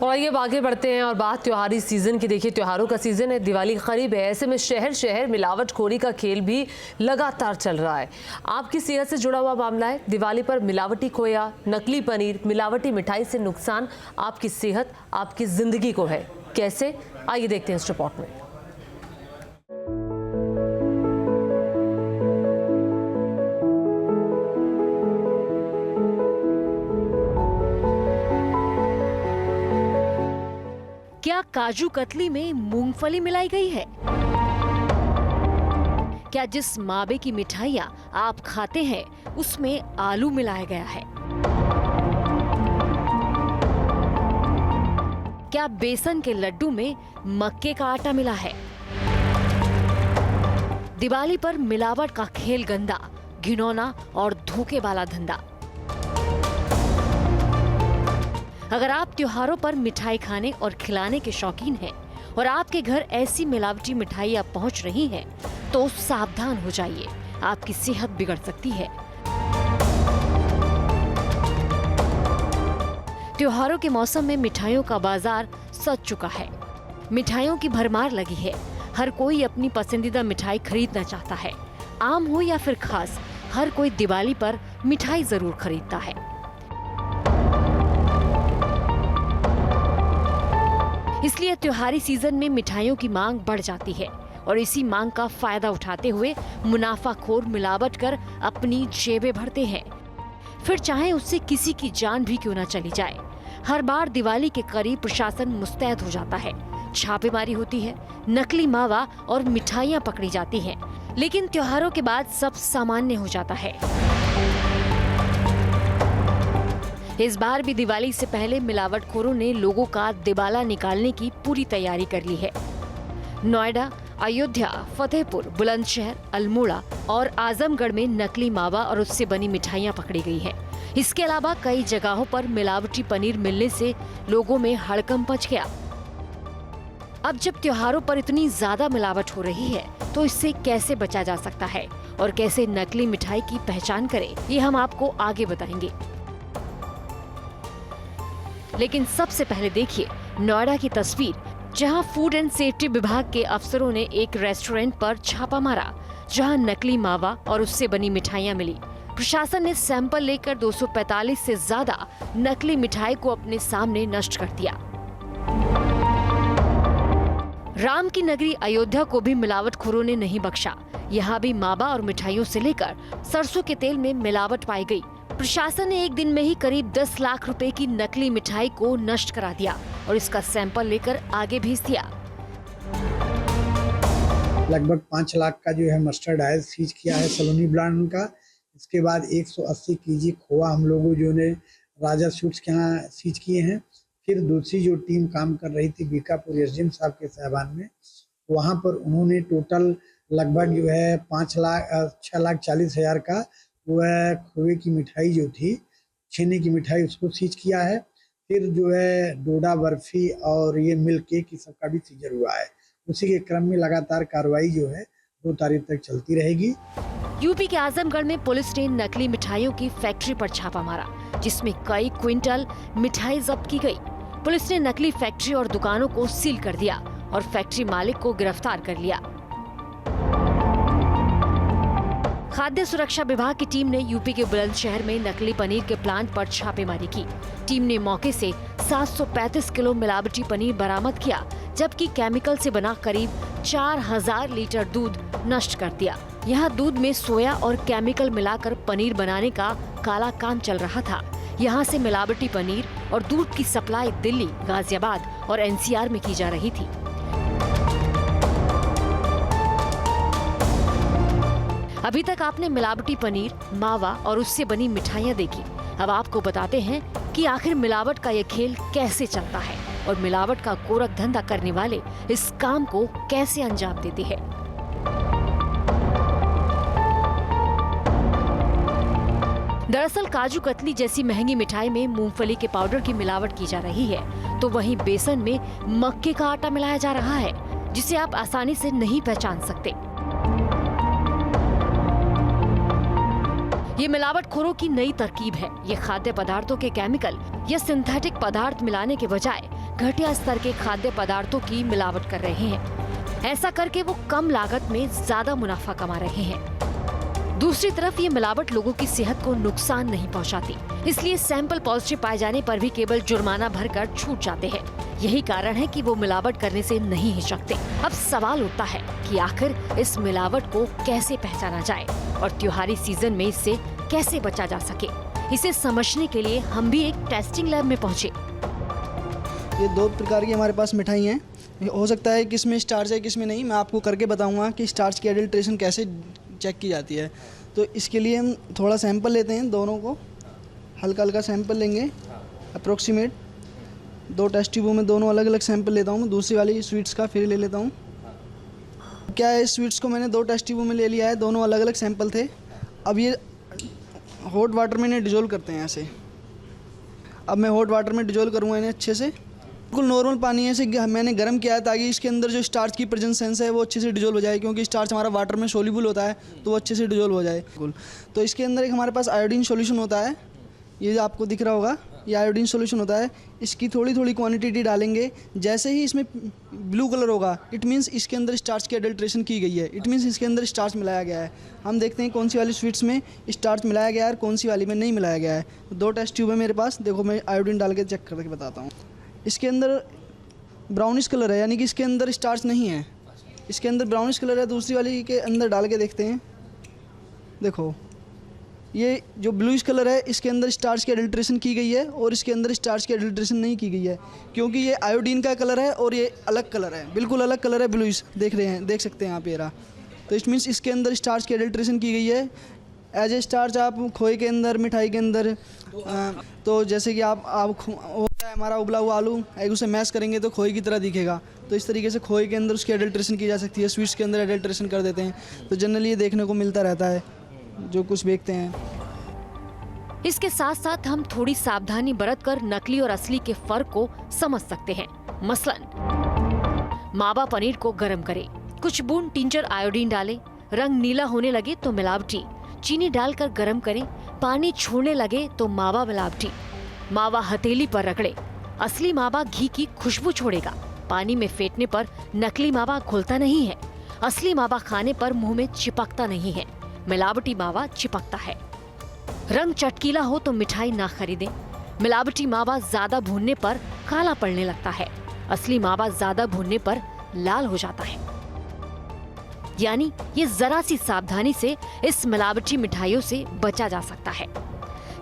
और आइए अब आगे बढ़ते हैं और बात त्योहारी सीजन की। देखिए, त्योहारों का सीजन है, दिवाली करीब है, ऐसे में शहर शहर मिलावटखोरी का खेल भी लगातार चल रहा है। आपकी सेहत से जुड़ा हुआ मामला है। दिवाली पर मिलावटी खोया, नकली पनीर, मिलावटी मिठाई से नुकसान आपकी सेहत, आपकी जिंदगी को है। कैसे, आइए देखते हैं इस रिपोर्ट में। क्या काजू कतली में मूंगफली मिलाई गई है? क्या जिस मावे की मिठाइयाँ आप खाते हैं उसमें आलू मिलाया गया है? क्या बेसन के लड्डू में मक्के का आटा मिला है? दिवाली पर मिलावट का खेल गंदा, घिनौना और धोखे वाला धंधा। अगर आप त्योहारों पर मिठाई खाने और खिलाने के शौकीन हैं और आपके घर ऐसी मिलावटी मिठाइयाँ पहुंच रही हैं, तो सावधान हो जाइए, आपकी सेहत बिगड़ सकती है। त्योहारों के मौसम में मिठाइयों का बाजार सज चुका है। मिठाइयों की भरमार लगी है। हर कोई अपनी पसंदीदा मिठाई खरीदना चाहता है। आम हो या फिर खास, हर कोई दिवाली पर मिठाई जरूर खरीदता है। इसलिए त्योहारी सीजन में मिठाइयों की मांग बढ़ जाती है और इसी मांग का फायदा उठाते हुए मुनाफाखोर मिलावट कर अपनी जेबें भरते हैं, फिर चाहे उससे किसी की जान भी क्यों न चली जाए। हर बार दिवाली के करीब प्रशासन मुस्तैद हो जाता है, छापेमारी होती है, नकली मावा और मिठाइयां पकड़ी जाती हैं, लेकिन त्योहारों के बाद सब सामान्य हो जाता है। इस बार भी दिवाली से पहले मिलावटखोरों ने लोगों का दिवाला निकालने की पूरी तैयारी कर ली है। नोएडा, अयोध्या, फतेहपुर, बुलंदशहर, अल्मोड़ा और आजमगढ़ में नकली मावा और उससे बनी मिठाइयां पकड़ी गई है। इसके अलावा कई जगहों पर मिलावटी पनीर मिलने से लोगों में हड़कंप मच गया। अब जब त्योहारों पर इतनी ज्यादा मिलावट हो रही है, तो इससे कैसे बचा जा सकता है और कैसे नकली मिठाई की पहचान करें, ये हम आपको आगे बताएंगे। लेकिन सबसे पहले देखिए नोएडा की तस्वीर, जहां फूड एंड सेफ्टी विभाग के अफसरों ने एक रेस्टोरेंट पर छापा मारा, जहां नकली मावा और उससे बनी मिठाइयां मिली। प्रशासन ने सैंपल लेकर 245 से ज्यादा नकली मिठाई को अपने सामने नष्ट कर दिया। राम की नगरी अयोध्या को भी मिलावटखोरों ने नहीं बख्शा। यहाँ भी मावा और मिठाइयों से लेकर सरसों के तेल में मिलावट पाई गई। प्रशासन ने एक दिन में ही करीब 10 लाख रुपए की नकली मिठाई को नष्ट करा दिया और इसका सैंपल लेकर आगे भेज दिया। लगभग 5 लाख का जो है मस्टर्ड ऑयल सीज किया है सलोनी ब्रांड का। इसके बाद 180 केजी खोआ हम लोगों जो ने राजा स्वीट्स के यहाँ सीज किए हैं। फिर दूसरी जो टीम काम कर रही थी बीकापुर एसडीएम साहब के साहबान में, वहाँ पर उन्होंने टोटल लगभग जो है 6,40,000 का वह खोए की मिठाई जो थी, छेने की मिठाई, उसको सीज किया है। फिर जो है डोडा बर्फी और ये मिल्क केक की सबका भी सीजर हुआ है। उसी के क्रम में लगातार कार्रवाई जो है 2 तारीख तक चलती रहेगी। यूपी के आजमगढ़ में पुलिस ने नकली मिठाइयों की फैक्ट्री पर छापा मारा, जिसमें कई क्विंटल मिठाई जब्त की गई। पुलिस ने नकली फैक्ट्री और दुकानों को सील कर दिया और फैक्ट्री मालिक को गिरफ्तार कर लिया। खाद्य सुरक्षा विभाग की टीम ने यूपी के बुलंदशहर में नकली पनीर के प्लांट पर छापेमारी की। टीम ने मौके से 735 किलो मिलावटी पनीर बरामद किया, जबकि केमिकल से बना करीब 4000 लीटर दूध नष्ट कर दिया। यहाँ दूध में सोया और केमिकल मिलाकर पनीर बनाने का काला काम चल रहा था। यहाँ से मिलावटी पनीर और दूध की सप्लाई दिल्ली, गाजियाबाद और एनसीआर में की जा रही थी। अभी तक आपने मिलावटी पनीर, मावा और उससे बनी मिठाइयाँ देखी। अब आपको बताते हैं कि आखिर मिलावट का ये खेल कैसे चलता है और मिलावट का गोरख धंधा करने वाले इस काम को कैसे अंजाम देते हैं। दरअसल काजू कतली जैसी महंगी मिठाई में मूंगफली के पाउडर की मिलावट की जा रही है, तो वहीं बेसन में मक्के का आटा मिलाया जा रहा है, जिसे आप आसानी से नहीं पहचान सकते। ये मिलावटखोरों की नई तरकीब है। ये खाद्य पदार्थों के केमिकल या सिंथेटिक पदार्थ मिलाने के बजाय घटिया स्तर के खाद्य पदार्थों की मिलावट कर रहे हैं। ऐसा करके वो कम लागत में ज्यादा मुनाफा कमा रहे हैं। दूसरी तरफ ये मिलावट लोगों की सेहत को नुकसान नहीं पहुंचाती, इसलिए सैंपल पॉजिटिव पाए जाने पर भी केवल जुर्माना भरकर छूट जाते हैं। यही कारण है कि वो मिलावट करने से नहीं हिचकते। अब सवाल उठता है कि आखिर इस मिलावट को कैसे पहचाना जाए और त्योहारी सीजन में इससे कैसे बचा जा सके। इसे समझने के लिए हम भी एक टेस्टिंग लैब में पहुंचे। ये 2 प्रकार की हमारे पास मिठाई हैं। हो सकता है किसमें स्टार्च है किसमें नहीं। मैं आपको करके बताऊंगा कि स्टार्च की एडल्ट्रेशन कैसे चेक की जाती है। तो इसके लिए हम थोड़ा सैंपल लेते हैं, दोनों को हल्का हल्का सैंपल लेंगे अप्रोक्सीमेट। 2 टेस्ट ट्यूबों में दोनों अलग अलग सैंपल लेता हूँ। दूसरी वाली स्वीट्स का फिर ले लेता हूँ। क्या है, स्वीट्स को मैंने 2 टेस्ट ट्यूबों में ले लिया है, दोनों अलग अलग सैंपल थे। अब ये हॉट वाटर में इन्हें डिजोल्व करते हैं ऐसे। अब मैं हॉट वाटर में डिजोल्व करूँगा इन्हें अच्छे से। बिल्कुल नॉर्मल पानी है, ऐसे मैंने गर्म किया है ताकि इसके अंदर जो स्टार्च की प्रेजेंस सेंस है वो अच्छे से डिजोल्व हो जाए, क्योंकि स्टार्च हमारा वाटर में सोल्यूबल होता है तो वो अच्छे से डिजोल्व हो जाए। बिल्कुल। तो इसके अंदर एक हमारे पास आयोडीन सॉल्यूशन होता है, ये आपको दिख रहा होगा, ये आयोडीन सॉल्यूशन होता है। इसकी थोड़ी थोड़ी क्वांटिटी डालेंगे। जैसे ही इसमें ब्लू कलर होगा इट मीन्स इसके अंदर स्टार्च की एडल्ट्रेशन की गई है, इट मीन्स इसके अंदर स्टार्च मिलाया गया है। हम देखते हैं कौन सी वाली स्वीट्स में स्टार्च मिलाया गया है और कौन सी वाली में नहीं मिलाया गया है। 2 टेस्ट ट्यूब है मेरे पास, देखो मैं आयोडीन डाल के चेक करके बताता हूँ। इसके अंदर ब्राउनिश कलर है, यानी कि इसके अंदर स्टार्च नहीं है, इसके अंदर ब्राउनिश कलर है। दूसरी वाली के अंदर डाल के देखते हैं, देखो ये जो ब्लूइश कलर है इसके अंदर स्टार्च की एडल्ट्रेशन की गई है और इसके अंदर स्टार्च की एडल्ट्रेशन नहीं की गई है, क्योंकि ये आयोडीन का कलर है और ये अलग कलर है, बिल्कुल अलग कलर है, ब्लूइश देख रहे हैं, देख सकते हैं आप ये रहा। तो इट मीन्स इसके अंदर स्टार्च की एडल्ट्रेशन की गई है। एज ए स्टार्च आप खोए के अंदर, मिठाई के अंदर, तो जैसे कि आप होता है हमारा उबला हुआ आलू, उसे मैश करेंगे तो खोए की तरह दिखेगा। तो इस तरीके से खोए के अंदर उसकी एडल्ट्रेशन की जा सकती है। स्वीट्स के अंदर एडल्ट्रेशन कर देते हैं, तो जनरली ये देखने को मिलता रहता है जो कुछ बेचते हैं। इसके साथ साथ हम थोड़ी सावधानी बरतकर नकली और असली के फर्क को समझ सकते हैं। मसलन मावा पनीर को गर्म करें, कुछ बूंद टिंचर आयोडीन डालें, रंग नीला होने लगे तो मिलावटी, चीनी डालकर गर्म करें, पानी छोड़ने लगे तो मावा मिलावटी। मावा हथेली पर रगड़े, असली मावा घी की खुशबू छोड़ेगा, पानी में फेंटने पर नकली मावा घुलता नहीं है, असली मावा खाने पर मुंह में चिपकता नहीं है, मिलावटी मावा चिपकता है। रंग चटकीला हो तो मिठाई ना खरीदें। मिलावटी मावा ज्यादा भूनने पर काला पड़ने लगता है, असली मावा ज्यादा भूनने पर लाल हो जाता है। यानी ये जरा सी सावधानी से इस मिलावटी मिठाइयों से बचा जा सकता है।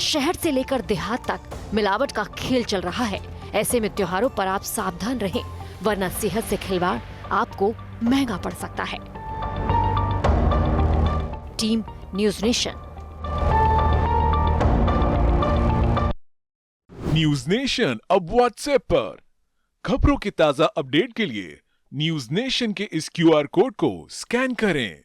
शहर से लेकर देहात तक मिलावट का खेल चल रहा है। ऐसे में त्योहारों पर आप सावधान रहें, वरना सेहत से खिलवाड़ आपको महंगा पड़ सकता है। Team news nation. News nation अब व्हाट्सएप पर खबरों के ताजा अपडेट के लिए न्यूज नेशन के इस QR कोड को स्कैन करें।